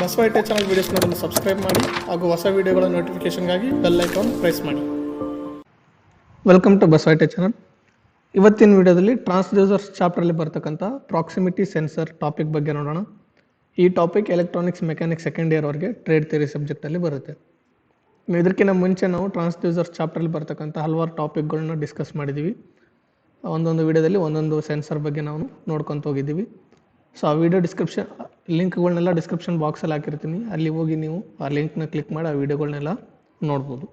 ಬಸವ ಐಟೆ ಚಾನಲ್ ವೀಡಿಯೋಸ್ನ ಸಬ್ಸ್ಕ್ರೈಬ್ ಮಾಡಿ ಹಾಗೂ ಹೊಸ ವೀಡಿಯೋಗಳ ನೋಟಿಫಿಕೇಶನ್ಗಾಗಿ ಬೆಲ್ ಐಕಾನ್ ಪ್ರೆಸ್ ಮಾಡಿ. ವೆಲ್ಕಮ್ ಟು ಬಸವ ಐಟೆ ಚಾನಲ್. ಇವತ್ತಿನ ವಿಡಿಯೋದಲ್ಲಿ ಟ್ರಾನ್ಸ್ಡ್ಯೂಸರ್ಸ್ ಚಾಪ್ಟರಲ್ಲಿ ಬರ್ತಕ್ಕಂಥ ಪ್ರಾಕ್ಸಿಮಿಟಿ ಸೆನ್ಸರ್ ಟಾಪಿಕ್ ಬಗ್ಗೆ ನೋಡೋಣ. ಈ topic electronics mechanics second year ಅವರಿಗೆ ಟ್ರೇಡ್ ಥಿಯರಿ ಸಬ್ಜೆಕ್ಟಲ್ಲಿ ಬರುತ್ತೆ. ಇದಕ್ಕಿಂತ ಮುಂಚೆ ನಾವು ಟ್ರಾನ್ಸ್ಡ್ಯೂಸರ್ಸ್ ಚಾಪ್ಟರಲ್ಲಿ ಬರ್ತಕ್ಕಂಥ ಹಲವಾರು ಟಾಪಿಕ್ಗಳನ್ನ ಡಿಸ್ಕಸ್ ಮಾಡಿದ್ದೀವಿ. ಒಂದೊಂದು ವಿಡಿಯೋದಲ್ಲಿ ಒಂದೊಂದು ಸೆನ್ಸರ್ ಬಗ್ಗೆ ನಾವು ನೋಡ್ಕೊತ ಹೋಗಿದ್ದೀವಿ. ಸೊ ಆ ವಿಡಿಯೋ ಡಿಸ್ಕ್ರಿಪ್ಷನ್ ಲಿಂಕ್ಗಳನ್ನೆಲ್ಲ ಡಿಸ್ಕ್ರಿಪ್ಷನ್ ಬಾಕ್ಸಲ್ಲಿ ಹಾಕಿರ್ತೀನಿ, ಅಲ್ಲಿ ಹೋಗಿ ನೀವು ಆ ಲಿಂಕ್ನ ಕ್ಲಿಕ್ ಮಾಡಿ ಆ ವಿಡಿಯೋಗಳನ್ನೆಲ್ಲ ನೋಡ್ಬೋದು.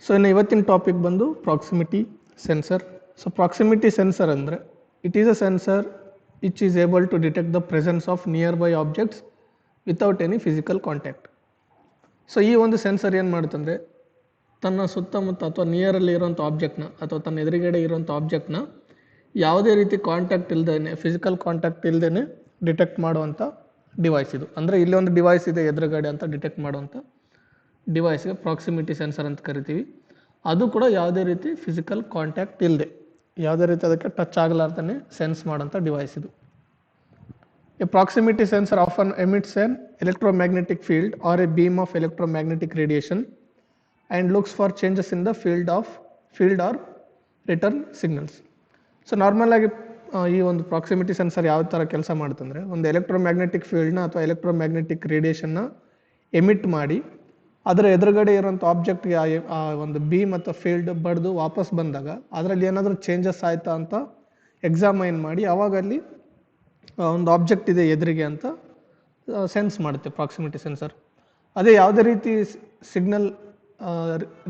ಸೊ ಇನ್ನು ಇವತ್ತಿನ ಟಾಪಿಕ್ ಬಂದು proximity sensor. So proximity sensor ಅಂದರೆ it is a sensor which is able to detect the presence of nearby objects without any physical contact. So ಈ ಒಂದು ಸೆನ್ಸರ್ ಏನು ಮಾಡುತ್ತಂದರೆ ತನ್ನ ಸುತ್ತಮುತ್ತ ಅಥವಾ ನಿಯರಲ್ಲಿ ಇರೋಂಥ ಆಬ್ಜೆಕ್ಟ್ನ ಅಥವಾ ತನ್ನ ಎದುರುಗಡೆ ಇರೋಂಥ ಆಬ್ಜೆಕ್ಟ್ನ ಯಾವುದೇ ರೀತಿ ಕಾಂಟ್ಯಾಕ್ಟ್ ಇಲ್ಲದೇ ಫಿಸಿಕಲ್ ಕಾಂಟ್ಯಾಕ್ಟ್ ಇಲ್ಲದೇ ಡಿಟೆಕ್ಟ್ ಮಾಡುವಂಥ ಡಿವೈಸ್ ಇದು. ಅಂದರೆ ಇಲ್ಲಿ ಒಂದು ಡಿವೈಸ್ ಇದೆ ಎದುರುಗಡೆ ಅಂತ ಡಿಟೆಕ್ಟ್ ಮಾಡುವಂಥ ಡಿವೈಸ್ಗೆ ಪ್ರಾಕ್ಸಿಮಿಟಿ ಸೆನ್ಸರ್ ಅಂತ ಕರಿತೀವಿ. ಅದು ಕೂಡ ಯಾವುದೇ ರೀತಿ ಫಿಸಿಕಲ್ ಕಾಂಟ್ಯಾಕ್ಟ್ ಇಲ್ಲದೆ ಯಾವುದೇ ರೀತಿ ಅದಕ್ಕೆ ಟಚ್ ಆಗಲಾರ್ದೇ ಸೆನ್ಸ್ ಮಾಡೋಂಥ ಡಿವೈಸ್ ಇದು. A proximity sensor often emits N electromagnetic field or a beam of electromagnetic radiation and looks for changes in the field or return signals. So normal ಆಗಿ ಈ ಒಂದು proximity sensor ಯಾವ ಥರ ಕೆಲಸ ಮಾಡುತ್ತಂದರೆ ಒಂದು electromagnetic ಫೀಲ್ಡ್ನ ಅಥವಾ ಎಲೆಕ್ಟ್ರೋಮ್ಯಾಗ್ನೆಟಿಕ್ ರೇಡಿಯೇಷನ್ನ ಎಮಿಟ್ ಮಾಡಿ ಅದರ ಎದುರುಗಡೆ ಇರೋಂಥ ಆಬ್ಜೆಕ್ಟ್ಗೆ ಆ ಒಂದು ಬೀಮ್ ಅಥವಾ ಫೀಲ್ಡ್ ಬಡ್ದು ವಾಪಸ್ ಬಂದಾಗ ಅದರಲ್ಲಿ ಏನಾದರೂ ಚೇಂಜಸ್ ಆಯಿತಾ ಅಂತ ಎಕ್ಸಾಮೈನ್ ಮಾಡಿ ಆವಾಗ ಅಲ್ಲಿ ಒಂದು ಆಬ್ಜೆಕ್ಟ್ ಇದೆ ಎದುರಿಗೆ ಅಂತ ಸೆನ್ಸ್ ಮಾಡುತ್ತೆ ಪ್ರಾಕ್ಸಿಮಿಟಿ ಸೆನ್ಸರ್. ಅದೇ ಯಾವುದೇ ರೀತಿ ಸಿಗ್ನಲ್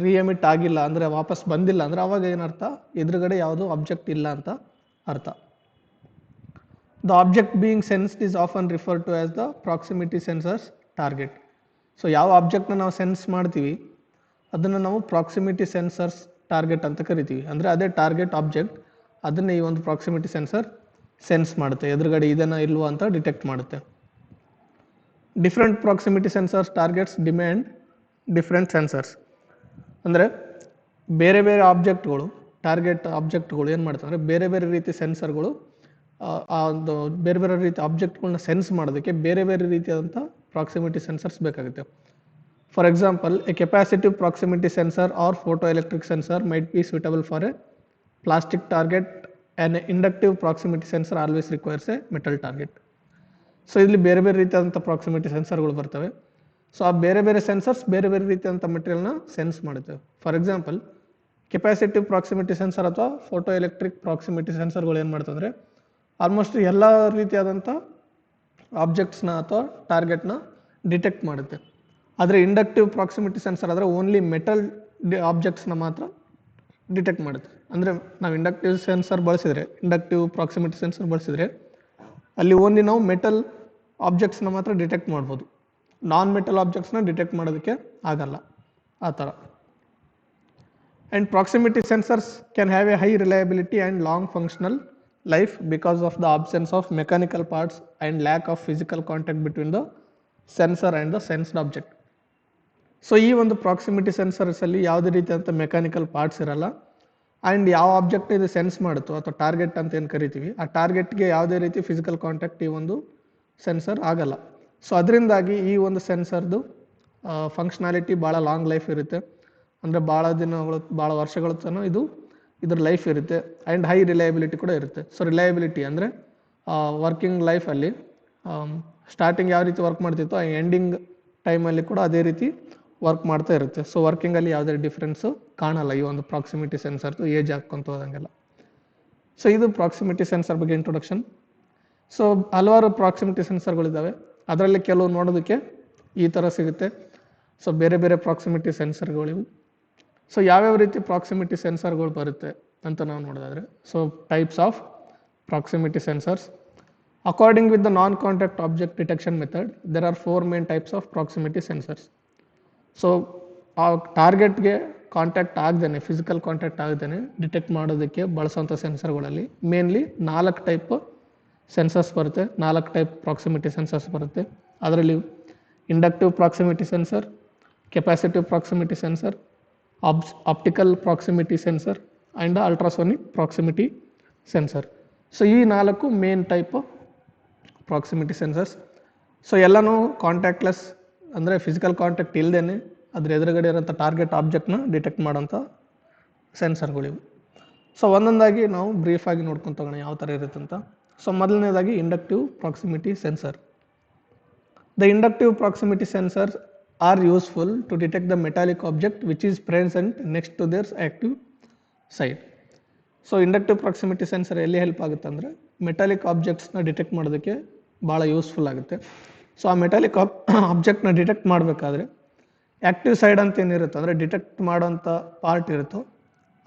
ರಿಎಮಿಟ್ ಆಗಿಲ್ಲ ಅಂದರೆ ವಾಪಸ್ ಬಂದಿಲ್ಲ ಅಂದರೆ ಅವಾಗ ಏನರ್ಥ, ಎದುರುಗಡೆ ಯಾವುದೋ ಆಬ್ಜೆಕ್ಟ್ ಇಲ್ಲ ಅಂತ ಅರ್ಥ. The object being sensed is often refer to as the proximity sensors target. So ಯಾವ ಆಬ್ಜೆಕ್ಟ್ನ ನಾವು ಸೆನ್ಸ್ ಮಾಡ್ತೀವಿ ಅದನ್ನು ನಾವು ಪ್ರಾಕ್ಸಿಮಿಟಿ ಸೆನ್ಸರ್ಸ್ ಟಾರ್ಗೆಟ್ ಅಂತ ಕರಿತೀವಿ. ಅಂದರೆ ಅದೇ ಟಾರ್ಗೆಟ್ ಆಬ್ಜೆಕ್ಟ್, ಅದನ್ನೇ ಈ ಒಂದು ಪ್ರಾಕ್ಸಿಮಿಟಿ ಸೆನ್ಸರ್ ಸೆನ್ಸ್ ಮಾಡುತ್ತೆ, ಎದುರುಗಡೆ ಇದನ್ನು ಇಲ್ವೋ ಅಂತ ಡಿಟೆಕ್ಟ್ ಮಾಡುತ್ತೆ. Different proximity sensors targets demand different sensors. ಅಂದರೆ ಬೇರೆ ಬೇರೆ ಆಬ್ಜೆಕ್ಟ್ಗಳು ಟಾರ್ಗೆಟ್ ಆಬ್ಜೆಕ್ಟ್ಗಳು ಏನು ಮಾಡ್ತಾರೆ ಅಂದರೆ ಬೇರೆ ಬೇರೆ ರೀತಿ ಸೆನ್ಸರ್ಗಳು ಆ ಒಂದು ಬೇರೆ ಬೇರೆ ರೀತಿ ಆಬ್ಜೆಕ್ಟ್ಗಳನ್ನ ಸೆನ್ಸ್ ಮಾಡೋದಕ್ಕೆ ಬೇರೆ ಬೇರೆ ರೀತಿಯಾದಂಥ ಪ್ರಾಕ್ಸಿಮಿಟಿ ಸೆನ್ಸರ್ಸ್ ಬೇಕಾಗುತ್ತೆ. For example a capacitive proximity sensor or photo electric sensor might be suitable for a plastic target and inductive proximity sensor always requires a metal target. So ಇಲ್ಲಿ ಬೇರೆ ಬೇರೆ ರೀತಿಯಾದಂಥ ಪ್ರಾಕ್ಸಿಮಿಟಿ ಸೆನ್ಸರ್ಗಳು ಬರ್ತವೆ. ಸೊ ಆ ಬೇರೆ ಬೇರೆ ಸೆನ್ಸರ್ಸ್ ಬೇರೆ ಬೇರೆ ರೀತಿಯಾದಂಥ ಮೆಟೀರಿಯಲ್ನ ಸೆನ್ಸ್ ಮಾಡುತ್ತೆ. For example capacitive proximity sensor ಅಥವಾ ಫೋಟೋ ಎಲೆಕ್ಟ್ರಿಕ್ ಪ್ರಾಕ್ಸಿಮಿಟಿ ಸೆನ್ಸರ್ಗಳು ಏನು ಮಾಡ್ತಂದರೆ ಆಲ್ಮೋಸ್ಟ್ ಎಲ್ಲ ರೀತಿಯಾದಂಥ ಆಬ್ಜೆಕ್ಟ್ಸ್ನ ಅಥವಾ ಟಾರ್ಗೆಟ್ನ ಡಿಟೆಕ್ಟ್ ಮಾಡುತ್ತೆ. ಆದರೆ ಇಂಡಕ್ಟಿವ್ ಪ್ರಾಕ್ಸಿಮಿಟಿ ಸೆನ್ಸರ್ ಆದರೆ ಓನ್ಲಿ ಮೆಟಲ್ ಆಬ್ಜೆಕ್ಟ್ಸ್ನ ಮಾತ್ರ ಡಿಟೆಕ್ಟ್ ಮಾಡುತ್ತೆ. ಅಂದರೆ ನಾವು ಇಂಡಕ್ಟಿವ್ ಪ್ರಾಕ್ಸಿಮಿಟಿ ಸೆನ್ಸರ್ ಬಳಸಿದರೆ ಅಲ್ಲಿ ಓನ್ಲಿ ನಾವು ಮೆಟಲ್ ಆಬ್ಜೆಕ್ಟ್ಸ್ನ ಮಾತ್ರ ಡಿಟೆಕ್ಟ್ ಮಾಡ್ಬೋದು, ನಾನ್ ಮೆಟಲ್ ಆಬ್ಜೆಕ್ಟ್ಸ್ನ ಡಿಟೆಕ್ಟ್ ಮಾಡೋದಕ್ಕೆ ಆಗಲ್ಲ ಆ ಥರ. And proximity sensors can have A high reliability and long functional life because of the absence of mechanical parts and lack of physical contact between the sensor and the sensed object. So ಈ ಒಂದು proximity ಸೆನ್ಸರ್ಸಲ್ಲಿ ಯಾವುದೇ ರೀತಿಯಾದಂಥ mechanical parts ಇರಲ್ಲ. And ಯಾವ object ಇದು sense ಮಾಡುತ್ತೋ ಅಥವಾ target ಅಂತ ಏನು ಕರಿತೀವಿ ಆ ಟಾರ್ಗೆಟ್ಗೆ ಯಾವುದೇ ರೀತಿ ಫಿಸಿಕಲ್ ಕಾಂಟ್ಯಾಕ್ಟ್ ಈ ಒಂದು ಸೆನ್ಸರ್ ಆಗಲ್ಲ. ಸೊ ಅದರಿಂದಾಗಿ ಈ ಒಂದು ಸೆನ್ಸರ್ದು ಫಂಕ್ಷನಾಲಿಟಿ ಭಾಳ ಲಾಂಗ್ ಲೈಫ್ ಇರುತ್ತೆ. ಅಂದರೆ ಭಾಳ ವರ್ಷಗಳ ತನಕ ಇದ್ರ ಲೈಫ್ ಇರುತ್ತೆ. ಆ್ಯಂಡ್ ಹೈ ರಿಲಯಬಿಲಿಟಿ ಕೂಡ ಇರುತ್ತೆ. ಸೊ ರಿಲಯಬಿಲಿಟಿ ಅಂದರೆ ವರ್ಕಿಂಗ್ ಲೈಫಲ್ಲಿ ಸ್ಟಾರ್ಟಿಂಗ್ ಯಾವ ರೀತಿ ವರ್ಕ್ ಮಾಡ್ತಿತ್ತೋ ಆ ಎಂಡಿಂಗ್ ಟೈಮಲ್ಲಿ ಕೂಡ ಅದೇ ರೀತಿ ವರ್ಕ್ ಮಾಡ್ತಾ ಇರುತ್ತೆ. ಸೊ ವರ್ಕಿಂಗಲ್ಲಿ ಯಾವುದೇ ಡಿಫ್ರೆನ್ಸು ಕಾಣಲ್ಲ ಈ ಒಂದು ಪ್ರಾಕ್ಸಿಮಿಟಿ ಸೆನ್ಸರ್ದು ಏಜ್ ಹಾಕ್ಕೊಂತ ಹೋದಂಗೆಲ್ಲ. ಸೊ ಇದು ಪ್ರಾಕ್ಸಿಮಿಟಿ ಸೆನ್ಸರ್ ಬಗ್ಗೆ ಇಂಟ್ರೊಡಕ್ಷನ್. ಸೊ ಹಲವಾರು ಪ್ರಾಕ್ಸಿಮಿಟಿ ಸೆನ್ಸರ್ಗಳಿದ್ದಾವೆ, ಅದರಲ್ಲಿ ಕೆಲವು ನೋಡೋದಕ್ಕೆ ಈ ಥರ ಸಿಗುತ್ತೆ. ಸೊ ಬೇರೆ ಬೇರೆ ಪ್ರಾಕ್ಸಿಮಿಟಿ ಸೆನ್ಸರ್ಗಳಿವೆ. ಸೊ ಯಾವ್ಯಾವ ರೀತಿ ಪ್ರಾಕ್ಸಿಮಿಟಿ ಸೆನ್ಸರ್ಗಳು ಬರುತ್ತೆ ಅಂತ ನಾವು ನೋಡೋದಾದರೆ, so types of proximity sensors according with the non contact object detection method there are 4 main types of proximity sensors. So ಆ ಟಾರ್ಗೆಟ್ಗೆ ಕಾಂಟ್ಯಾಕ್ಟ್ ಆಗದೇ ಫಿಸಿಕಲ್ ಕಾಂಟ್ಯಾಕ್ಟ್ ಆಗದೇ ಡಿಟೆಕ್ಟ್ ಮಾಡೋದಕ್ಕೆ ಬಳಸೋಂಥ ಸೆನ್ಸರ್ಗಳಲ್ಲಿ ಮೇನ್ಲಿ 4 ಟೈಪ್ ಸೆನ್ಸರ್ಸ್ ಬರುತ್ತೆ, 4 ಟೈಪ್ ಪ್ರಾಕ್ಸಿಮಿಟಿ ಸೆನ್ಸರ್ಸ್ ಬರುತ್ತೆ. ಅದರಲ್ಲಿ inductive proximity sensor, capacitive proximity sensor, optical proximity sensor and ultrasonic proximity sensor. So ಈ 4 main type proximity sensors. So ಎಲ್ಲನೂ contactless ಅಂದರೆ ಫಿಸಿಕಲ್ ಕಾಂಟ್ಯಾಕ್ಟ್ ಇಲ್ಲದೇ ಅದ್ರ ಎದುರುಗಡೆ ಇರೋಂಥ ಟಾರ್ಗೆಟ್ ಆಬ್ಜೆಕ್ಟ್ನ ಡಿಟೆಕ್ಟ್ ಮಾಡೋಂಥ ಸೆನ್ಸರ್ಗಳಿವು. ಸೊ ಒಂದೊಂದಾಗಿ ನಾವು ಬ್ರೀಫಾಗಿ ನೋಡ್ಕೊಂಡು ತಗೋಣ ಯಾವ ಥರ ಇರುತ್ತೆ ಅಂತ. ಸೊ ಮೊದಲನೇದಾಗಿ inductive proximity sensor. The inductive proximity sensor are useful to detect the metallic object which is present next to their active side. So inductive proximity sensor ಎಲ್ಲಿ ಹೆಲ್ಪ್ ಆಗುತ್ತೆ ಅಂದರೆ ಮೆಟಾಲಿಕ್ ಆಬ್ಜೆಕ್ಟ್ಸ್ನ ಡಿಟೆಕ್ಟ್ ಮಾಡೋದಕ್ಕೆ ಭಾಳ ಯೂಸ್ಫುಲ್ ಆಗುತ್ತೆ. So ಆ metallic ಆಬ್ಜೆಕ್ಟ್ನ detect ಮಾಡಬೇಕಾದ್ರೆ active side ಅಂತ ಏನಿರುತ್ತೆ ಅಂದರೆ ಡಿಟೆಕ್ಟ್ ಮಾಡೋಂಥ ಪಾರ್ಟ್ ಇರುತ್ತೋ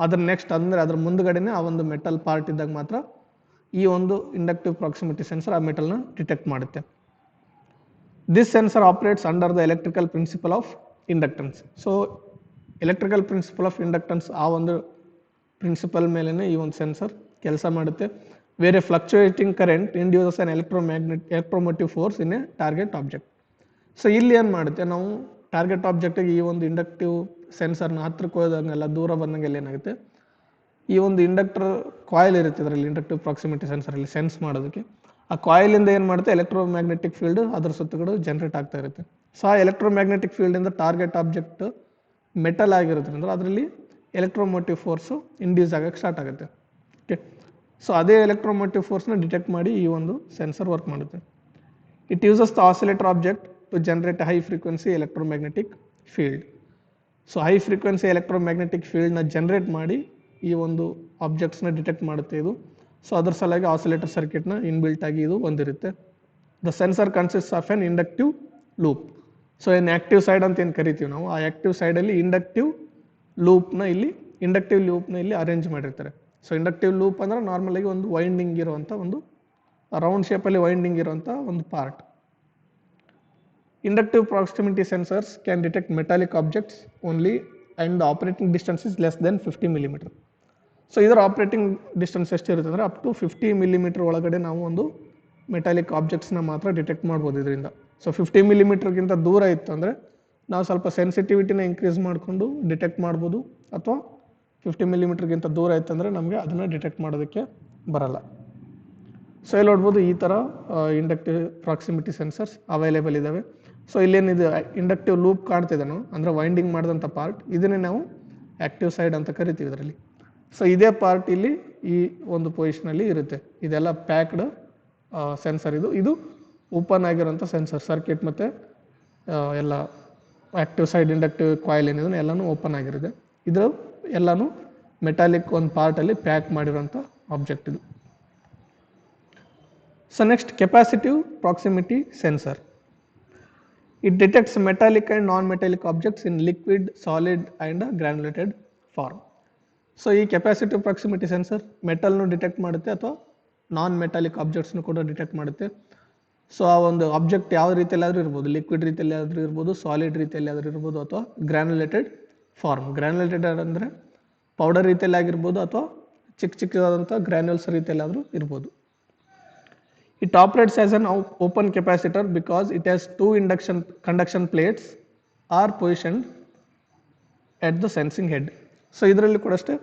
ಅದ್ರ ನೆಕ್ಸ್ಟ್ ಅಂದರೆ ಅದ್ರ ಮುಂದುಗಡೆನೇ ಆ ಒಂದು ಮೆಟಲ್ ಪಾರ್ಟ್ ಇದ್ದಾಗ ಮಾತ್ರ ಈ ಒಂದು ಇಂಡಕ್ಟಿವ್ ಪ್ರಾಕ್ಸಿಮಿಟಿ ಸೆನ್ಸರ್ ಆ ಮೆಟಲ್ನ ಡಿಟೆಕ್ಟ್ ಮಾಡುತ್ತೆ. This sensor operates under the electrical principle of inductance. So electrical principle of inductance ಆ ಒಂದು ಪ್ರಿನ್ಸಿಪಲ್ ಮೇಲೇ ಈ ಒಂದು ಸೆನ್ಸರ್ ಕೆಲಸ ಮಾಡುತ್ತೆ. Where a fluctuating current induces an electromotive force in a target object. So ಇಲ್ಲಿ ಏನು ಮಾಡುತ್ತೆ, ನಾವು ಟಾರ್ಗೆಟ್ ಆಬ್ಜೆಕ್ಟಿಗೆ ಈ ಒಂದು ಇಂಡಕ್ಟಿವ್ ಸೆನ್ಸರ್ನ ಹತ್ರಕ್ಕೆ ಹೋದಂಗೆಲ್ಲ ದೂರ ಬಂದಂಗೆಲ್ಲ ಏನಾಗುತ್ತೆ, ಈ ಒಂದು ಇಂಡಕ್ಟರ್ ಕಾಯಿಲ್ ಇರುತ್ತೆ ಇದರಲ್ಲಿ ಇಂಡಕ್ಟಿವ್ ಪ್ರಾಕ್ಸಿಮಿಟಿ ಸೆನ್ಸರಲ್ಲಿ ಸೆನ್ಸ್ ಮಾಡೋದಕ್ಕೆ. ಆ ಕಾಯಿಲಿಂದ ಏನು ಮಾಡುತ್ತೆ, ಎಲೆಕ್ಟ್ರೋಮ್ಯಾಗ್ನೆಟಿಕ್ ಫೀಲ್ಡ್ ಅದರ ಸುತ್ತಗಡೆ ಜನರೇಟ್ ಆಗ್ತಾ ಇರುತ್ತೆ. ಸೊ ಆ ಎಲೆಕ್ಟ್ರೋಮ್ಯಾಗ್ನೆಟಿಕ್ ಫೀಲ್ಡಿಂದ ಟಾರ್ಗೆಟ್ ಆಬ್ಜೆಕ್ಟ್ ಮೆಟಲ್ ಆಗಿರುತ್ತೆ ಅಂದರೆ ಅದರಲ್ಲಿ ಎಲೆಕ್ಟ್ರೋಮೋಟಿವ್ ಫೋರ್ಸು ಇಂಡ್ಯೂಸ್ ಆಗಕ್ಕೆ ಸ್ಟಾರ್ಟ್ ಆಗುತ್ತೆ. ಓಕೆ, ಸೊ ಅದೇ ಎಲೆಕ್ಟ್ರೋಮೋಟಿವ್ ಫೋರ್ಸ್ನ ಡಿಟೆಕ್ಟ್ ಮಾಡಿ ಈ ಒಂದು ಸೆನ್ಸರ್ ವರ್ಕ್ ಮಾಡುತ್ತೆ. It uses the oscillator object to generate high frequency electromagnetic field. So high frequency electromagnetic ಫೀಲ್ಡ್ನ ಜನರೇಟ್ ಮಾಡಿ ಈ ಒಂದು ಆಬ್ಜೆಕ್ಟ್ಸ್ನ ಡಿಟೆಕ್ಟ್ ಮಾಡುತ್ತೆ ಇದು. ಸೊ ಅದರ ಸಲುವಾಗಿ ಆಸಿಲೇಟರ್ ಸರ್ಕ್ಯೂಟ್ನ ಇನ್ಬಿಲ್ಟ್ ಆಗಿ ಇದು ಹೊಂದಿರುತ್ತೆ. The sensor consist of N inductive loop. So ಏನು ಆ್ಯಕ್ಟಿವ್ ಸೈಡ್ ಅಂತ ಏನು ಕರಿತೀವಿ ನಾವು, ಆ ಆ್ಯಕ್ಟಿವ್ ಸೈಡಲ್ಲಿ ಇಂಡಕ್ಟಿವ್ ಲೂಪ್ನ ಇಲ್ಲಿ ಅರೇಂಜ್ ಮಾಡಿರ್ತಾರೆ. ಸೊ ಇಂಡಕ್ಟಿವ್ ಲೂಪ್ ಅಂದರೆ ನಾರ್ಮಲಾಗಿ ಒಂದು ವೈಂಡಿಂಗ್ ಇರುವಂಥ ಒಂದು ರೌಂಡ್ ಶೇಪಲ್ಲಿ ವೈಂಡಿಂಗ್ ಇರುವಂಥ ಒಂದು part. Inductive proximity sensors can detect metallic objects only and the operating distance is less than 50 mm. So ಇದರ ಆಪ್ರೇಟಿಂಗ್ ಡಿಸ್ಟೆನ್ಸ್ ಎಷ್ಟಿರುತ್ತೆ ಅಂದರೆ ಅಪ್ ಟು 50 mm ಒಳಗಡೆ ನಾವು ಒಂದು ಮೆಟಾಲಿಕ್ ಆಬ್ಜೆಕ್ಟ್ಸ್ನ ಮಾತ್ರ ಡಿಟೆಕ್ಟ್ ಮಾಡ್ಬೋದು ಇದರಿಂದ. ಸೊ 50 mm ದೂರ ಇತ್ತು ಅಂದರೆ ನಾವು ಸ್ವಲ್ಪ ಸೆನ್ಸಿಟಿವಿಟಿನ ಇನ್ಕ್ರೀಸ್ ಮಾಡಿಕೊಂಡು ಡಿಟೆಕ್ಟ್ ಮಾಡ್ಬೋದು, ಅಥವಾ 50 mm ದೂರ ಇತ್ತು ಅಂದರೆ ನಮಗೆ ಅದನ್ನು ಡಿಟೆಕ್ಟ್ ಮಾಡೋದಕ್ಕೆ ಬರಲ್ಲ. ಸೊ ಇಲ್ಲಿ ನೋಡ್ಬೋದು ಈ ಥರ ಇಂಡಕ್ಟಿವ್ ಪ್ರಾಕ್ಸಿಮಿಟಿ ಸೆನ್ಸರ್ಸ್ ಅವೈಲೇಬಲ್ ಇದ್ದಾವೆ. ಸೊ ಇಲ್ಲೇನಿದೆ ಇಂಡಕ್ಟಿವ್ ಲೂಪ್ ಕಾಣ್ತಿದ್ದಾನೋ ಅಂದರೆ ವೈಂಡಿಂಗ್ ಮಾಡಿದಂಥ ಪಾರ್ಟ್, ಇದನ್ನೇ ನಾವು ಆ್ಯಕ್ಟಿವ್ ಸೈಡ್ ಅಂತ ಕರಿತೀವಿ ಇದರಲ್ಲಿ. ಸೊ ಇದೇ ಪಾರ್ಟ್ ಇಲ್ಲಿ ಈ ಒಂದು ಪೊಸಿಷನಲ್ಲಿ ಇರುತ್ತೆ. ಇದೆಲ್ಲ ಪ್ಯಾಕ್ಡ್ ಸೆನ್ಸರ್. ಇದು ಓಪನ್ ಆಗಿರೋಂಥ ಸೆನ್ಸರ್ ಸರ್ಕ್ಯೂಟ್ ಮತ್ತು ಎಲ್ಲ ಆ್ಯಕ್ಟಿವ್ ಸೈಡ್ ಇಂಡಕ್ಟಿವ್ ಕಾಯಿಲ್ ಏನಿದೆ ಎಲ್ಲನೂ ಓಪನ್ ಆಗಿರುತ್ತೆ. ಇದು ಎಲ್ಲನೂ ಮೆಟಾಲಿಕ್ ಒಂದು ಪಾರ್ಟಲ್ಲಿ ಪ್ಯಾಕ್ ಮಾಡಿರೋಂಥ ಆಬ್ಜೆಕ್ಟ್ ಇದು. So next, capacitive proximity sensor. It detects metallic and non-metallic objects in liquid, solid and granulated form. So ಈ capacitive proximity sensor ಮೆಟಲ್ನು ಡಿಟೆಕ್ಟ್ ಮಾಡುತ್ತೆ ಅಥವಾ ನಾನ್ ಮೆಟಾಲಿಕ್ ಆಬ್ಜೆಕ್ಟ್ಸ್ನು ಕೂಡ ಡಿಟೆಕ್ಟ್ ಮಾಡುತ್ತೆ. ಸೊ ಆ ಒಂದು ಆಬ್ಜೆಕ್ಟ್ ಯಾವ ರೀತಿಯಲ್ಲಾದರೂ ಇರ್ಬೋದು, ಲಿಕ್ವಿಡ್ ರೀತಿಯಲ್ಲಿ ಆದರೂ ಇರ್ಬೋದು, ಸಾಲಿಡ್ ರೀತಿಯಲ್ಲಿ ಆದರೂ ಇರ್ಬೋದು, ಅಥವಾ ಗ್ರ್ಯಾನ್ಯುಲೇಟೆಡ್ ಫಾರ್ಮ್. ಗ್ರ್ಯಾನ್ಯುಲೇಟೆಡ್ ಅಂದರೆ ಪೌಡರ್ ರೀತಿಯಲ್ಲಿ ಆಗಿರ್ಬೋದು, ಅಥವಾ ಚಿಕ್ಕದಾದಂಥ ಗ್ರ್ಯಾನ್ಯುಲ್ಸ್ ರೀತಿಯಲ್ಲಾದರೂ ಇರ್ಬೋದು. It operates as an open capacitor because it has two conduction plates are positioned at the sensing head. So ಇದರಲ್ಲಿ ಕೂಡ ಅಷ್ಟೇ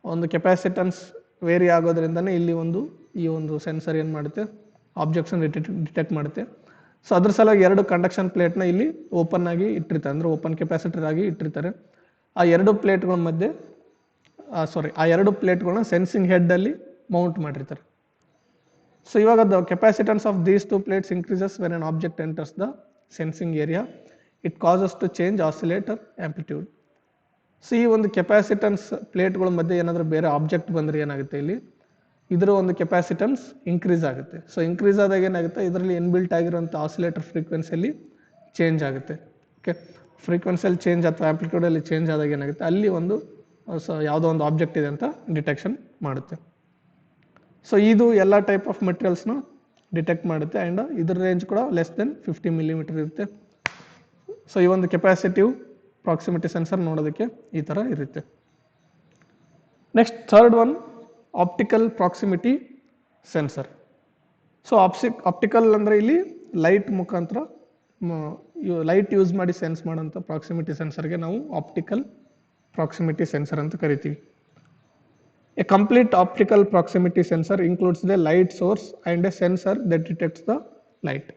ಒಂದು ಕೆಪಾಸಿಟನ್ಸ್ ವೇರಿ ಆಗೋದ್ರಿಂದನೇ ಇಲ್ಲಿ ಈ ಒಂದು ಸೆನ್ಸರ್ ಏನು ಮಾಡುತ್ತೆ, ಆಬ್ಜೆಕ್ಟ್ಸನ್ನು ಡಿಟೆಕ್ಟ್ ಮಾಡುತ್ತೆ. ಸೊ ಅದ್ರ ಸಲುವಾಗಿ ಎರಡು ಕಂಡಕ್ಷನ್ ಪ್ಲೇಟ್ನ ಇಲ್ಲಿ ಓಪನ್ ಆಗಿ ಇಟ್ಟಿರ್ತಾರೆ, ಅಂದರೆ ಓಪನ್ ಕೆಪಾಸಿಟರ್ ಆಗಿ ಇಟ್ಟಿರ್ತಾರೆ. ಆ ಎರಡು ಪ್ಲೇಟ್ಗಳನ್ನ ಸೆನ್ಸಿಂಗ್ ಹೆಡ್ಡಲ್ಲಿ ಮೌಂಟ್ ಮಾಡಿರ್ತಾರೆ. ಸೊ ಇವಾಗ the capacitance of these two plates increases when an object enters the sensing area. It causes to change oscillator amplitude. So ಈ ಒಂದು ಕೆಪಾಸಿಟನ್ಸ್ ಪ್ಲೇಟ್ಗಳ ಮಧ್ಯೆ ಏನಾದರೂ ಬೇರೆ ಆಬ್ಜೆಕ್ಟ್ ಬಂದರೆ ಏನಾಗುತ್ತೆ, ಇಲ್ಲಿ ಇದರ ಒಂದು ಕೆಪಾಸಿಟನ್ಸ್ ಇನ್ಕ್ರೀಸ್ ಆಗುತ್ತೆ. ಸೊ ಇನ್ಕ್ರೀಸ್ ಆದಾಗ ಏನಾಗುತ್ತೆ, ಇದರಲ್ಲಿ ಇನ್ಬಿಲ್ಟ್ ಆಗಿರುವಂಥ ಆಸಿಲೇಟರ್ ಫ್ರೀಕ್ವೆನ್ಸಿಯಲ್ಲಿ ಚೇಂಜ್ ಆಗುತ್ತೆ. ಓಕೆ, ಫ್ರೀಕ್ವೆನ್ಸಿಯಲ್ಲಿ ಚೇಂಜ್ ಅಥವಾ ಆಂಪ್ಲಿಟ್ಯೂಡಲ್ಲಿ ಚೇಂಜ್ ಆದಾಗ ಏನಾಗುತ್ತೆ, ಅಲ್ಲಿ ಯಾವುದೋ ಒಂದು ಆಬ್ಜೆಕ್ಟ್ ಇದೆ ಅಂತ ಡಿಟೆಕ್ಷನ್ ಮಾಡುತ್ತೆ. ಸೊ ಇದು ಎಲ್ಲ ಟೈಪ್ ಆಫ್ ಮೆಟೀರಿಯಲ್ಸ್ನ ಡಿಟೆಕ್ಟ್ ಮಾಡುತ್ತೆ. ಆ್ಯಂಡ್ ಇದ್ರ ರೇಂಜ್ ಕೂಡ ಲೆಸ್ ದೆನ್ 50 mm ಇರುತ್ತೆ. ಸೊ ಈ ಒಂದು ಕೆಪಾಸಿಟಿವ್ ಪ್ರಾಕ್ಸಿಮಿಟಿ ಸೆನ್ಸರ್ ನೋಡೋದಕ್ಕೆ ಈ ಥರ ಇರುತ್ತೆ. Next third one, optical proximity sensor. So optical ಅಂದರೆ ಇಲ್ಲಿ ಲೈಟ್ ಮುಖಾಂತರ ಲೈಟ್ ಯೂಸ್ ಮಾಡಿ ಸೆನ್ಸ್ ಮಾಡೋಂಥ ಪ್ರಾಕ್ಸಿಮಿಟಿ ಸೆನ್ಸರ್ಗೆ ನಾವು ಆಪ್ಟಿಕಲ್ ಪ್ರಾಕ್ಸಿಮಿಟಿ ಸೆನ್ಸರ್ ಅಂತ ಕರಿತೀವಿ. A complete optical proximity sensor includes the light source and a sensor that detects the light.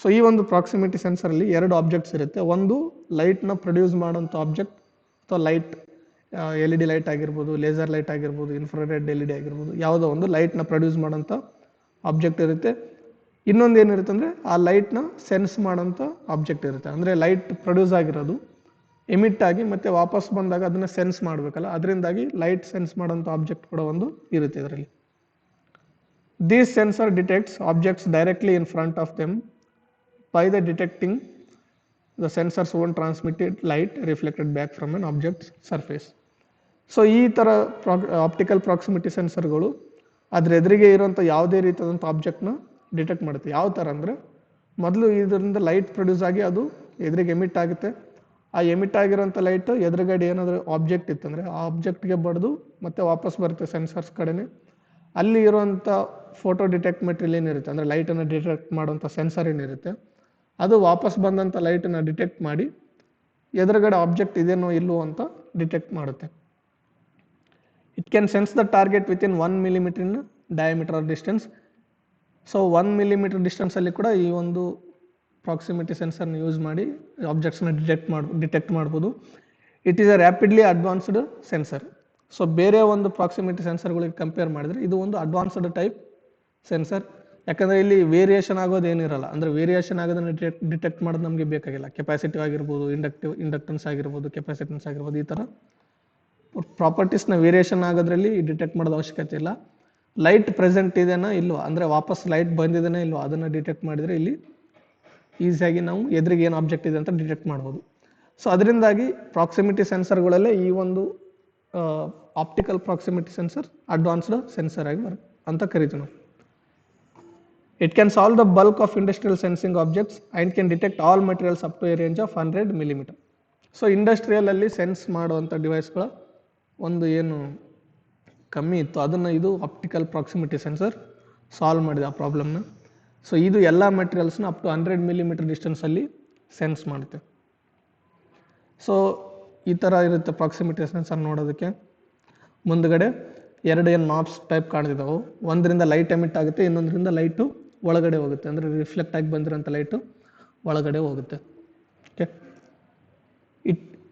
So ಈ ಒಂದು ಪ್ರಾಕ್ಸಿಮಿಟಿ ಸೆನ್ಸರಲ್ಲಿ ಎರಡು ಆಬ್ಜೆಕ್ಟ್ಸ್ ಇರುತ್ತೆ. ಒಂದು ಲೈಟ್ನ ಪ್ರೊಡ್ಯೂಸ್ ಮಾಡೋಂಥ ಆಬ್ಜೆಕ್ಟ್ ಅಥವಾ light L E D light ಆಗಿರ್ಬೋದು, ಲೇಸರ್ ಲೈಟ್ ಆಗಿರ್ಬೋದು, ಇನ್ಫ್ರಾರೆಡ್ ಎಲ್ ಇ ಡಿ ಆಗಿರ್ಬೋದು, ಯಾವುದೋ ಒಂದು ಲೈಟ್ನ ಪ್ರೊಡ್ಯೂಸ್ ಮಾಡೋಂಥ ಆಬ್ಜೆಕ್ಟ್ ಇರುತ್ತೆ. ಇನ್ನೊಂದು ಏನಿರುತ್ತೆ ಅಂದರೆ ಆ ಲೈಟ್ನ ಸೆನ್ಸ್ ಮಾಡೋಂಥ ಆಬ್ಜೆಕ್ಟ್ ಇರುತ್ತೆ. ಅಂದರೆ ಲೈಟ್ ಪ್ರೊಡ್ಯೂಸ್ ಆಗಿರೋದು ಎಮಿಟ್ ಆಗಿ ಮತ್ತೆ ವಾಪಸ್ ಬಂದಾಗ ಅದನ್ನು ಸೆನ್ಸ್ ಮಾಡಬೇಕಲ್ಲ, ಅದರಿಂದಾಗಿ ಲೈಟ್ ಸೆನ್ಸ್ ಮಾಡೋಂಥ ಆಬ್ಜೆಕ್ಟ್ ಕೂಡ ಒಂದು ಇರುತ್ತೆ ಇದರಲ್ಲಿ. This sensor detects objects directly in front of them by the detecting the sensor's own transmitted light reflected back from an object's surface. So ಈ ಥರ ಆಪ್ಟಿಕಲ್ ಪ್ರಾಕ್ಸಿಮಿಟಿ ಸೆನ್ಸರ್ಗಳು ಅದ್ರ ಎದುರಿಗೆ ಇರುವಂಥ ಯಾವುದೇ ರೀತಿಯಾದಂಥ ಆಬ್ಜೆಕ್ಟ್ನ ಡಿಟೆಕ್ಟ್ ಮಾಡುತ್ತೆ. ಯಾವ ಥರ ಅಂದರೆ, ಮೊದಲು ಇದರಿಂದ ಲೈಟ್ ಪ್ರೊಡ್ಯೂಸ್ ಆಗಿ ಅದು ಎದುರಿಗೆ ಎಮಿಟ್ ಆಗುತ್ತೆ. ಆ ಎಮಿಟ್ ಆಗಿರೋಂಥ ಲೈಟ್ ಎದುರುಗಡೆ ಏನಾದರೂ ಆಬ್ಜೆಕ್ಟ್ ಇತ್ತಂದರೆ ಆ ಆಬ್ಜೆಕ್ಟ್ಗೆ ಬಡಿದು ಮತ್ತೆ ವಾಪಸ್ ಬರುತ್ತೆ ಸೆನ್ಸರ್ಸ್ ಕಡೆನೆ. ಅಲ್ಲಿ ಇರುವಂಥ ಫೋಟೋ ಡಿಟೆಕ್ಟ್ ಮೆಟೀರಿಯಲ್ ಏನಿರುತ್ತೆ, ಅಂದರೆ ಲೈಟನ್ನು ಡಿಟೆಕ್ಟ್ ಮಾಡುವಂಥ ಸೆನ್ಸರ್ ಏನಿರುತ್ತೆ, ಅದು ವಾಪಸ್ ಬಂದಂಥ ಲೈಟನ್ನು ಡಿಟೆಕ್ಟ್ ಮಾಡಿ ಎದುರುಗಡೆ ಆಬ್ಜೆಕ್ಟ್ ಇದೆನೋ ಇಲ್ಲವೋ ಅಂತ ಡಿಟೆಕ್ಟ್ ಮಾಡುತ್ತೆ. It can sense the target within 1 millimeter in diameter or distance. So 1 millimeter ಡಿಸ್ಟೆನ್ಸಲ್ಲಿ ಕೂಡ ಈ ಒಂದು ಪ್ರಾಕ್ಸಿಮಿಟಿ ಸೆನ್ಸರ್ನ ಯೂಸ್ ಮಾಡಿ ಆಬ್ಜೆಕ್ಟ್ಸ್ನ ಡಿಟೆಕ್ಟ್ ಮಾಡ್ಬೋದು. It is a rapidly advanced sensor. So ಬೇರೆ ಒಂದು ಪ್ರಾಕ್ಸಿಮಿಟಿ ಸೆನ್ಸರ್ಗಳಿಗೆ ಕಂಪೇರ್ ಮಾಡಿದರೆ ಇದು ಒಂದು ಅಡ್ವಾನ್ಸ್ಡ್ ಟೈಪ್ ಸೆನ್ಸರ್. ಯಾಕಂದರೆ ಇಲ್ಲಿ ವೇರಿಯೇಷನ್ ಆಗೋದು ಏನಿರಲ್ಲ. ಅಂದರೆ ವೇರಿಯೇಷನ್ ಆಗೋದನ್ನು ಡಿಟೆಕ್ಟ್ ಮಾಡೋದು ನಮಗೆ ಬೇಕಾಗಿಲ್ಲ. ಕೆಪಾಸಿಟಿವ್ ಆಗಿರ್ಬೋದು, ಇಂಡಕ್ಟೆನ್ಸ್ ಆಗಿರ್ಬೋದು, ಕೆಪಾಸಿಟೆನ್ಸ್ ಆಗಿರ್ಬೋದು, ಈ ಥರ ಪ್ರಾಪರ್ಟೀಸ್ನ ವೇರಿಯೇಷನ್ ಆಗೋದ್ರಲ್ಲಿ ಡಿಟೆಕ್ಟ್ ಮಾಡೋದು ಅವಶ್ಯಕತೆ ಇಲ್ಲ. ಲೈಟ್ ಪ್ರೆಸೆಂಟ್ ಇದೆನಾ ಇಲ್ವೋ, ಅಂದರೆ ವಾಪಸ್ ಲೈಟ್ ಬಂದಿದೆನಾ ಇಲ್ವೋ ಅದನ್ನು ಡಿಟೆಕ್ಟ್ ಮಾಡಿದರೆ ಇಲ್ಲಿ ಈಸಿಯಾಗಿ ನಾವು ಎದುರಿಗೆ ಏನು ಆಬ್ಜೆಕ್ಟ್ ಇದೆ ಅಂತ ಡಿಟೆಕ್ಟ್ ಮಾಡ್ಬೋದು. ಸೊ ಅದರಿಂದಾಗಿ ಪ್ರಾಕ್ಸಿಮಿಟಿ ಸೆನ್ಸರ್ಗಳಲ್ಲೇ ಈ ಒಂದು optical proximity sensor advanced sensor ಆಗಿ ಅಂತ ಕರಿತೀವಿ ನಾವು. It can solve the bulk of industrial sensing objects and can detect all materials up to a range of 100 millimeter. So ಇಂಡಸ್ಟ್ರಿಯಲಲ್ಲಿ ಸೆನ್ಸ್ ಮಾಡುವಂಥ ಡಿವೈಸ್ಗಳ ಒಂದು ಏನು ಕಮ್ಮಿ ಇತ್ತು ಅದನ್ನು ಇದು ಆಪ್ಟಿಕಲ್ ಪ್ರಾಕ್ಸಿಮಿಟಿ ಸೆನ್ಸರ್ ಸಾಲ್ವ್ ಮಾಡಿದೆ ಆ ಪ್ರಾಬ್ಲಮ್ನ. ಸೊ ಇದು ಎಲ್ಲ ಮೆಟೀರಿಯಲ್ಸ್ನ ಅಪ್ ಟು 100 millimeter ಡಿಸ್ಟೆನ್ಸಲ್ಲಿ ಸೆನ್ಸ್ ಮಾಡುತ್ತೆ. ಸೊ ಈ ಥರ ಇರುತ್ತೆ ಪ್ರಾಕ್ಸಿಮಿಟಿ ಸೆನ್ಸರ್ ನೋಡೋದಕ್ಕೆ. ಮುಂದ್ಗಡೆ ಎರಡು ಏನು ನಾಬ್ಸ್ ಟೈಪ್ ಕಾಣ್ತಿದ್ದಾವೆ. ಒಂದರಿಂದ ಲೈಟ್ ಎಮಿಟ್ ಆಗುತ್ತೆ, ಇನ್ನೊಂದರಿಂದ ಲೈಟು ಒಳಗಡೆ ಹೋಗುತ್ತೆ. ಅಂದರೆ ರಿಫ್ಲೆಕ್ಟ್ ಆಗಿ ಬಂದಿರೋಂಥ ಲೈಟು ಒಳಗಡೆ ಹೋಗುತ್ತೆ. Okay,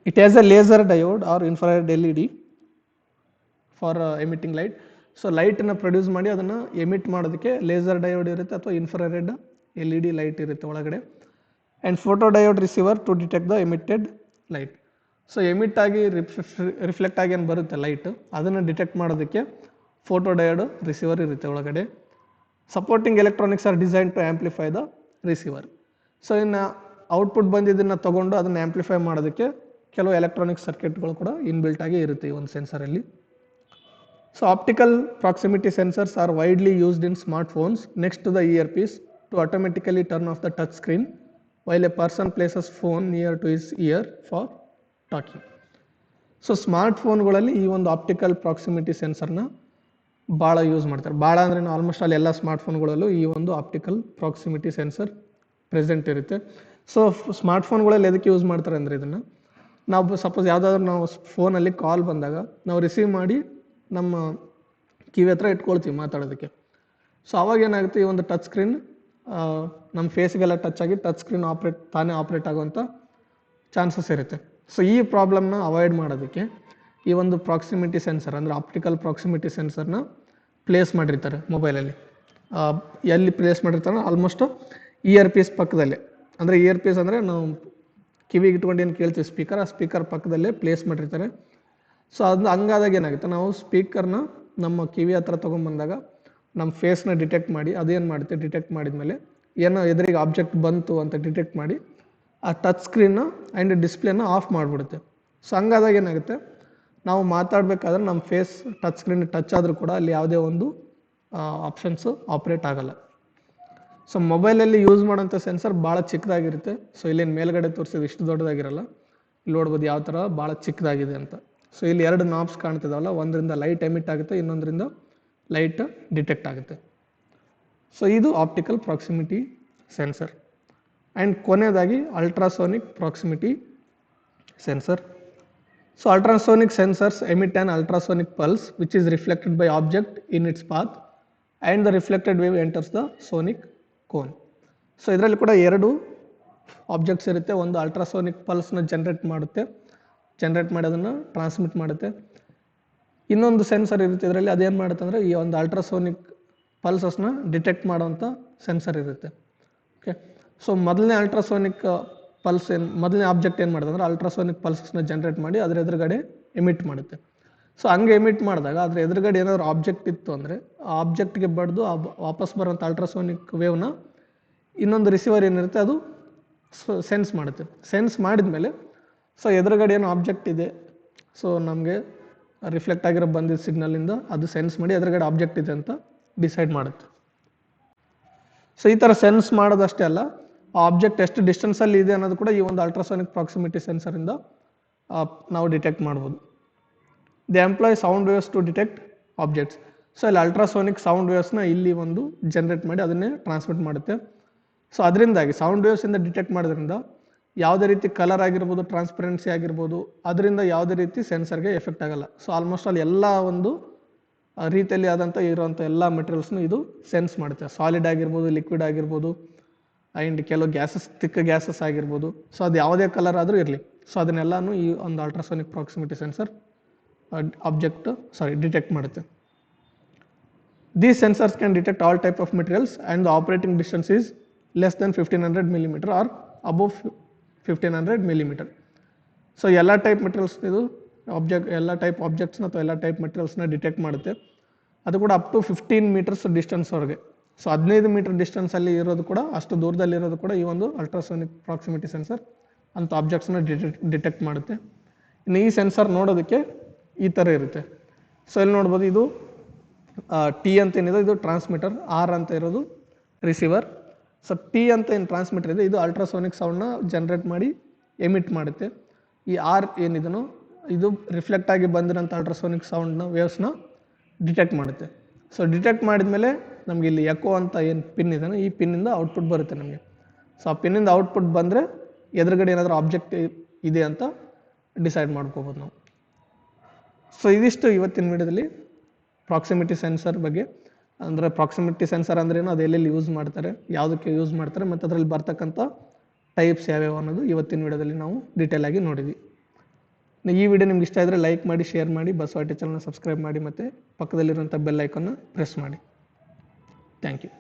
it has a laser diode or infrared L E D for emitting light. So ಲೈಟನ್ನು ಪ್ರೊಡ್ಯೂಸ್ ಮಾಡಿ ಅದನ್ನು ಎಮಿಟ್ ಮಾಡೋದಕ್ಕೆ ಲೇಸರ್ ಡಯೋಡ್ ಇರುತ್ತೆ ಅಥವಾ infrared L E D light ಇರುತ್ತೆ ಒಳಗಡೆ. And photo diode receiver to detect the emitted light. So emit ಆಗಿ reflect ಆಗಿ ಏನು ಬರುತ್ತೆ ಲೈಟ್, ಅದನ್ನು ಡಿಟೆಕ್ಟ್ ಮಾಡೋದಕ್ಕೆ ಫೋಟೋ ಡಯೋಡ್ ರಿಸೀವರ್ ಇರುತ್ತೆ ಒಳಗಡೆ. Supporting electronics are design to amplify the receiver. So ಇನ್ನು ಔಟ್ಪುಟ್ ಬಂದಿದ್ದನ್ನು ತೊಗೊಂಡು ಅದನ್ನು ಆ್ಯಂಪ್ಲಿಫೈ ಮಾಡೋದಕ್ಕೆ ಕೆಲವು ಎಲೆಕ್ಟ್ರಾನಿಕ್ ಸರ್ಕ್ಯೂಟ್ಗಳು ಕೂಡ ಇನ್ಬಿಲ್ಟ್ ಆಗಿ ಇರುತ್ತೆ ಈ ಒಂದು ಸೆನ್ಸರಲ್ಲಿ. So optical proximity sensors are widely used in smart phones next to the ear piece to automatically turn off the touch screen while a person places phone near to his ear for talking. So smart ಫೋನ್ಗಳಲ್ಲಿ ಈ ಒಂದು optical proximity ಸೆನ್ಸರ್ನ ಭಾಳ use ಮಾಡ್ತಾರೆ. ಭಾಳ ಅಂದರೆ almost ಅಲ್ಲಿ ಎಲ್ಲ smart ಫೋನ್ಗಳಲ್ಲೂ ಈ ಒಂದು ಆಪ್ಟಿಕಲ್ ಪ್ರಾಕ್ಸಿಮಿಟಿ ಸೆನ್ಸರ್ ಪ್ರೆಸೆಂಟ್ ಇರುತ್ತೆ. ಸೊ ಸ್ಮಾರ್ಟ್ ಫೋನ್ಗಳಲ್ಲಿ ಎದಕ್ಕೆ ಯೂಸ್ ಮಾಡ್ತಾರೆ ಅಂದರೆ, ಇದನ್ನು ನಾವು ಸಪೋಸ್ ಯಾವುದಾದ್ರೂ ನಾವು ಫೋನಲ್ಲಿ ಕಾಲ್ ಬಂದಾಗ ನಾವು ರಿಸೀವ್ ಮಾಡಿ ನಮ್ಮ ಕಿವಿ ಹತ್ರ ಇಟ್ಕೊಳ್ತೀವಿ ಮಾತಾಡೋದಕ್ಕೆ. ಸೊ ಅವಾಗ ಏನಾಗುತ್ತೆ, ಈ ಒಂದು ಟಚ್ ಸ್ಕ್ರೀನ್ ನಮ್ಮ ಫೇಸ್ಗೆಲ್ಲ ಟಚ್ ಆಗಿ ಟಚ್ ಸ್ಕ್ರೀನ್ ತಾನೇ ಆಪ್ರೇಟ್ ಆಗುವಂಥ ಚಾನ್ಸಸ್ ಇರುತ್ತೆ. ಸೊ ಈ ಪ್ರಾಬ್ಲಮ್ನ ಅವಾಯ್ಡ್ ಮಾಡೋದಕ್ಕೆ ಈ ಒಂದು ಪ್ರಾಕ್ಸಿಮಿಟಿ ಸೆನ್ಸರ್ ಅಂದರೆ ಆಪ್ಟಿಕಲ್ ಪ್ರಾಕ್ಸಿಮಿಟಿ ಸೆನ್ಸರ್ನ ಪ್ಲೇಸ್ ಮಾಡಿರ್ತಾರೆ ಮೊಬೈಲಲ್ಲಿ. ಎಲ್ಲಿ ಪ್ಲೇಸ್ ಮಾಡಿರ್ತಾರೆ ಆಲ್ಮೋಸ್ಟ್ ಇಯರ್ ಪೀಸ್ ಪಕ್ಕದಲ್ಲೇ. ಅಂದರೆ ಇಯರ್ ಪೀಸ್ ಅಂದರೆ ನಾವು ಕಿವಿಗೆ ಇಟ್ಕೊಂಡು ಏನು ಕೇಳ್ತೀವಿ ಸ್ಪೀಕರ್, ಆ ಸ್ಪೀಕರ್ ಪಕ್ಕದಲ್ಲೇ ಪ್ಲೇಸ್ ಮಾಡಿರ್ತಾರೆ. ಸೊ ಅದು ಹಂಗಾದಾಗ ಏನಾಗುತ್ತೆ, ನಾವು ಸ್ಪೀಕರ್ನ ನಮ್ಮ ಕಿವಿ ಹತ್ರ ತೊಗೊಂಬಂದಾಗ ನಮ್ಮ ಫೇಸ್ನ ಡಿಟೆಕ್ಟ್ ಮಾಡಿ ಅದೇನು ಮಾಡುತ್ತೆ, ಡಿಟೆಕ್ಟ್ ಮಾಡಿದ್ಮೇಲೆ ಏನೋ ಎದುರಿಗೆ ಆಬ್ಜೆಕ್ಟ್ ಬಂತು ಅಂತ ಡಿಟೆಕ್ಟ್ ಮಾಡಿ ಆ ಟಚ್ ಸ್ಕ್ರೀನ್ನ ಆ್ಯಂಡ್ ಡಿಸ್ಪ್ಲೇನ ಆಫ್ ಮಾಡಿಬಿಡುತ್ತೆ. ಸೊ ಹಂಗಾದಾಗ ಏನಾಗುತ್ತೆ, ನಾವು ಮಾತಾಡಬೇಕಾದ್ರೆ ನಮ್ಮ ಫೇಸ್ ಟಚ್ ಸ್ಕ್ರೀನ್ ಟಚ್ ಆದರೂ ಕೂಡ ಅಲ್ಲಿ ಯಾವುದೇ ಒಂದು ಆಪ್ಷನ್ಸು ಆಪ್ರೇಟ್ ಆಗಲ್ಲ. ಸೊ ಮೊಬೈಲಲ್ಲಿ ಯೂಸ್ ಮಾಡೋಂಥ ಸೆನ್ಸರ್ ಭಾಳ ಚಿಕ್ಕದಾಗಿರುತ್ತೆ. ಸೊ ಇಲ್ಲೇನು ಮೇಲ್ಗಡೆ ತೋರಿಸಿದ್ರೆ ಇಷ್ಟು ದೊಡ್ಡದಾಗಿರಲ್ಲ, ಇಲ್ಲಿ ನೋಡ್ಬೋದು ಯಾವ ಥರ ಭಾಳ ಚಿಕ್ಕದಾಗಿದೆ ಅಂತ. ಸೊ ಇಲ್ಲಿ ಎರಡು ನಾಬ್ಸ್ ಕಾಣ್ತಿದಾವಲ್ಲ, ಒಂದರಿಂದ ಲೈಟ್ ಎಮಿಟ್ ಆಗುತ್ತೆ, ಇನ್ನೊಂದರಿಂದ ಲೈಟ್ ಡಿಟೆಕ್ಟ್ ಆಗುತ್ತೆ. ಸೊ ಇದು ಆಪ್ಟಿಕಲ್ ಪ್ರಾಕ್ಸಿಮಿಟಿ ಸೆನ್ಸರ್. ಆ್ಯಂಡ್ ಕೊನೆಯದಾಗಿ ultrasonic proximity sensor. So ultrasonic sensors emit an ultrasonic pulse which is reflected by object in its path and the reflected wave enters the sonic cone. So ಇದರಲ್ಲಿ ಕೂಡ 2 objects ಇರುತ್ತೆ. ಒಂದು ultrasonic ಪಲ್ಸ್ನ generate ಮಾಡಿ ಅದನ್ನು transmit ಮಾಡುತ್ತೆ. ಇನ್ನೊಂದು sensor ಇರುತ್ತೆ ಇದರಲ್ಲಿ, ಅದೇನು ಮಾಡುತ್ತೆ ಅಂದರೆ ಈ ಒಂದು ಅಲ್ಟ್ರಾಸೋನಿಕ್ ಪಲ್ಸಸ್ನ ಡಿಟೆಕ್ಟ್ ಮಾಡೋವಂಥ ಸೆನ್ಸರ್ ಇರುತ್ತೆ. ಓಕೆ, ಸೊ ಮೊದಲನೇ ಅಲ್ಟ್ರಾಸೋನಿಕ್ ಮೊದಲನೇ ಆಬ್ಜೆಕ್ಟ್ ಏನು ಮಾಡುತ್ತೆ ಅಂದರೆ ಅಲ್ಟ್ರಾಸೋನಿಕ್ ಪಲ್ಸಸ್ನ ಜನ್ರೇಟ್ ಮಾಡಿ ಅದರ ಎದುರುಗಡೆ ಎಮಿಟ್ ಮಾಡುತ್ತೆ. ಸೊ ಹಂಗೆ ಎಮಿಟ್ ಮಾಡಿದಾಗ ಅದ್ರ ಎದುರುಗಡೆ ಏನಾದರೂ ಆಬ್ಜೆಕ್ಟ್ ಇತ್ತು ಅಂದರೆ ಆ ಆಬ್ಜೆಕ್ಟ್ಗೆ ಬಡ್ದು ವಾಪಸ್ ಬರೋಂಥ ಅಲ್ಟ್ರಾಸೋನಿಕ್ ವೇವ್ನ ಇನ್ನೊಂದು ರಿಸೀವರ್ ಏನಿರುತ್ತೆ ಅದು ಸೆನ್ಸ್ ಮಾಡುತ್ತೆ. ಸೆನ್ಸ್ ಮಾಡಿದ ಮೇಲೆ ಸೊ ಎದುರುಗಡೆ ಏನು ಆಬ್ಜೆಕ್ಟ್ ಇದೆ, ಸೊ ನಮಗೆ ರಿಫ್ಲೆಕ್ಟ್ ಆಗಿರೋ ಬಂದಿದ್ದ ಸಿಗ್ನಲಿಂದ ಅದು ಸೆನ್ಸ್ ಮಾಡಿ ಎದುರುಗಡೆ ಆಬ್ಜೆಕ್ಟ್ ಇದೆ ಅಂತ ಡಿಸೈಡ್ ಮಾಡುತ್ತೆ. ಸೊ ಈ ಥರ ಸೆನ್ಸ್ ಮಾಡೋದಷ್ಟೇ ಅಲ್ಲ, ಆ ಆಬ್ಜೆಕ್ಟ್ ಎಷ್ಟು ಡಿಸ್ಟೆನ್ಸಲ್ಲಿ ಇದೆ ಅನ್ನೋದು ಕೂಡ ಈ ಒಂದು ಅಲ್ಟ್ರಾಸೋನಿಕ್ ಪ್ರಾಕ್ಸಿಮಿಟಿ ಸೆನ್ಸರಿಂದ ನಾವು ಡಿಟೆಕ್ಟ್ ಮಾಡ್ಬೋದು. They employ sound waves to detect objects. So ಇಲ್ಲಿ ಅಲ್ಟ್ರಾಸೋನಿಕ್ ಸೌಂಡ್ ವೇವ್ಸ್ನ ಇಲ್ಲಿ ಒಂದು ಜನ್ರೇಟ್ ಮಾಡಿ ಅದನ್ನೇ ಟ್ರಾನ್ಸ್ಮಿಟ್ ಮಾಡುತ್ತೆ. ಸೊ ಅದರಿಂದಾಗಿ ಸೌಂಡ್ ವೇವ್ಸಿಂದ ಡಿಟೆಕ್ಟ್ ಮಾಡೋದ್ರಿಂದ ಯಾವುದೇ ರೀತಿ ಕಲರ್ ಆಗಿರ್ಬೋದು, ಟ್ರಾನ್ಸ್ಪರೆನ್ಸಿ ಆಗಿರ್ಬೋದು, ಅದರಿಂದ ಯಾವುದೇ ರೀತಿ ಸೆನ್ಸರ್ಗೆ ಎಫೆಕ್ಟ್ ಆಗಲ್ಲ. ಸೊ ಆಲ್ಮೋಸ್ಟ್ ಅಲ್ಲಿ ಎಲ್ಲ ಒಂದು ರೀತಿಯಲ್ಲಿ ಆದಂಥ ಇರುವಂಥ ಎಲ್ಲ ಮೆಟೀರಿಯಲ್ಸ್ನು ಇದು ಸೆನ್ಸ್ ಮಾಡುತ್ತೆ. ಸಾಲಿಡ್ ಆಗಿರ್ಬೋದು, ಲಿಕ್ವಿಡ್ ಆಗಿರ್ಬೋದು, ಆ್ಯಂಡ್ ಕೆಲವು ಗ್ಯಾಸಸ್, ತಿಕ್ಕ ಗ್ಯಾಸಸ್ ಆಗಿರ್ಬೋದು. ಸೊ ಅದು ಯಾವುದೇ ಕಲರ್ ಆದರೂ ಇರಲಿ, ಸೊ ಅದನ್ನೆಲ್ಲನೂ ಈ ಒಂದು ಅಲ್ಟ್ರಾಸೋನಿಕ್ ಪ್ರಾಕ್ಸಿಮಿಟಿ ಸೆನ್ಸರ್ ಡಿಟೆಕ್ಟ್ ಮಾಡುತ್ತೆ. These sensors can detect all type of materials and the operating distance is less than 1500 millimeter or above 1500 millimeter. So ಎಲ್ಲ ಟೈಪ್ ಮೆಟೀರಿಯಲ್ಸ್ ಇದು ಎಲ್ಲ ಟೈಪ್ ಆಬ್ಜೆಕ್ಟ್ಸ್ನ ಅಥವಾ ಎಲ್ಲ ಟೈಪ್ ಮೆಟೀರಿಯಲ್ಸ್ನ ಡಿಟೆಕ್ಟ್ ಮಾಡುತ್ತೆ. ಅದು ಕೂಡ ಅಪ್ ಟು 15 ಮೀಟರ್ಸ್ ಡಿಸ್ಟೆನ್ಸ್ವರೆಗೆ. ಸೊ 15 ಮೀಟರ್ ಡಿಸ್ಟೆನ್ಸಲ್ಲಿ ಇರೋದು ಕೂಡ, ಅಷ್ಟು ದೂರದಲ್ಲಿ ಇರೋದು ಕೂಡ ಈ ಒಂದು ಅಲ್ಟ್ರಾಸೋನಿಕ್ ಪ್ರಾಕ್ಸಿಮಿಟಿ ಸೆನ್ಸರ್ ಅಂಥ ಆಬ್ಜೆಕ್ಟ್ಸ್ನ ಡಿಟೆಕ್ಟ್ ಮಾಡುತ್ತೆ. ಇನ್ನು ಈ ಸೆನ್ಸರ್ ನೋಡೋದಕ್ಕೆ ಈ ಥರ ಇರುತ್ತೆ. ಸೊ ಇಲ್ಲಿ ನೋಡ್ಬೋದು, ಇದು ಟಿ ಅಂತ ಏನಿದೆ ಇದು ಟ್ರಾನ್ಸ್ಮಿಟರ್, ಆರ್ ಅಂತ ಇರೋದು ರಿಸೀವರ್. ಸೊ ಟಿ ಅಂತ ಏನು ಟ್ರಾನ್ಸ್ಮಿಟರ್ ಇದೆ ಇದು ಅಲ್ಟ್ರಾಸೋನಿಕ್ ಸೌಂಡ್ನ ಜನ್ರೇಟ್ ಮಾಡಿ ಎಮಿಟ್ ಮಾಡುತ್ತೆ. ಈ ಆರ್ ಏನಿದನೋ ಇದು ರಿಫ್ಲೆಕ್ಟ್ ಆಗಿ ಬಂದಿರೋಂಥ ಅಲ್ಟ್ರಾಸೋನಿಕ್ ಸೌಂಡ್ನ ವೇವ್ಸ್ನ ಡಿಟೆಕ್ಟ್ ಮಾಡುತ್ತೆ. ಸೊ ಡಿಟೆಕ್ಟ್ ಮಾಡಿದ ಮೇಲೆ ನಮಗೆ ಇಲ್ಲಿ ಎಕೋ ಅಂತ ಏನು ಪಿನ್ ಇದೆಯೋ ಈ ಪಿನ್ನಿಂದ ಔಟ್ಪುಟ್ ಬರುತ್ತೆ ನಮಗೆ. ಸೊ ಆ ಪಿನ್ನಿಂದ ಔಟ್ಪುಟ್ ಬಂದರೆ ಎದುರುಗಡೆ ಏನಾದರೂ ಆಬ್ಜೆಕ್ಟ್ ಇದೆ ಅಂತ ಡಿಸೈಡ್ ಮಾಡ್ಕೋಬೋದು ನಾವು. ಸೊ ಇದಿಷ್ಟು ಇವತ್ತಿನ ವಿಡಿಯೋದಲ್ಲಿ ಪ್ರಾಕ್ಸಿಮಿಟಿ ಸೆನ್ಸರ್ ಬಗ್ಗೆ. ಅಂದರೆ ಪ್ರಾಕ್ಸಿಮಿಟಿ ಸೆನ್ಸರ್ ಅಂದ್ರೇನು, ಅದು ಎಲ್ಲೆಲ್ಲಿ ಯೂಸ್ ಮಾಡ್ತಾರೆ, ಯಾವುದಕ್ಕೆ ಯೂಸ್ ಮಾಡ್ತಾರೆ, ಮತ್ತು ಅದರಲ್ಲಿ ಬರ್ತಕ್ಕಂಥ ಟೈಪ್ಸ್ ಯಾವ್ಯಾವ ಅನ್ನೋದು ಇವತ್ತಿನ ವಿಡಿಯೋದಲ್ಲಿ ನಾವು ಡೀಟೇಲ್ ಆಗಿ ನೋಡಿದ್ವಿ. ಈ ವಿಡಿಯೋ ನಿಮ್ಗೆ ಇಷ್ಟ ಆದರೆ ಲೈಕ್ ಮಾಡಿ, ಶೇರ್ ಮಾಡಿ, ಬಸವ ಚಾನಲ್ನ ಸಬ್ಸ್ಕ್ರೈಬ್ ಮಾಡಿ, ಮತ್ತು ಪಕ್ಕದಲ್ಲಿರುವಂಥ ಬೆಲ್ ಐಕಾನ್ನ ಪ್ರೆಸ್ ಮಾಡಿ. Thank you.